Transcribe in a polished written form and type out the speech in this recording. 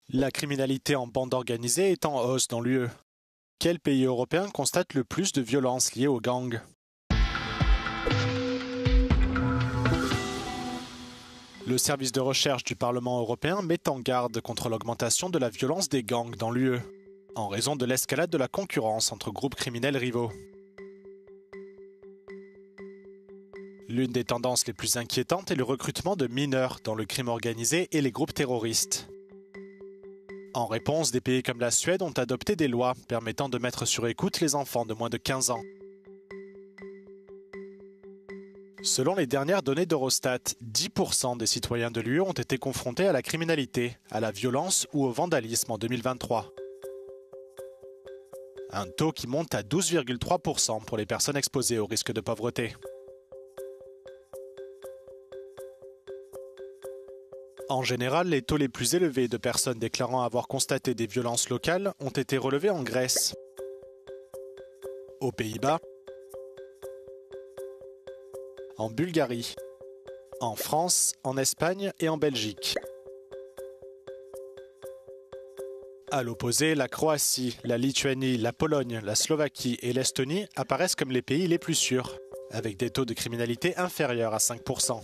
La criminalité en bande organisée est en hausse dans l'UE. Quel pays européen constate le plus de violences liées aux gangs? Le service de recherche du Parlement européen met en garde contre l'augmentation de la violence des gangs dans l'UE, en raison de l'escalade de la concurrence entre groupes criminels rivaux. L'une des tendances les plus inquiétantes est le recrutement de mineurs dans le crime organisé et les groupes terroristes. En réponse, des pays comme la Suède ont adopté des lois permettant de mettre sur écoute les enfants de moins de 15 ans. Selon les dernières données d'Eurostat, 10% des citoyens de l'UE ont été confrontés à la criminalité, à la violence ou au vandalisme en 2023. Un taux qui monte à 12,3% pour les personnes exposées au risque de pauvreté. En général, les taux les plus élevés de personnes déclarant avoir constaté des violences locales ont été relevés en Grèce, aux Pays-Bas, en Bulgarie, en France, en Espagne et en Belgique. À l'opposé, la Croatie, la Lituanie, la Pologne, la Slovaquie et l'Estonie apparaissent comme les pays les plus sûrs, avec des taux de criminalité inférieurs à 5%.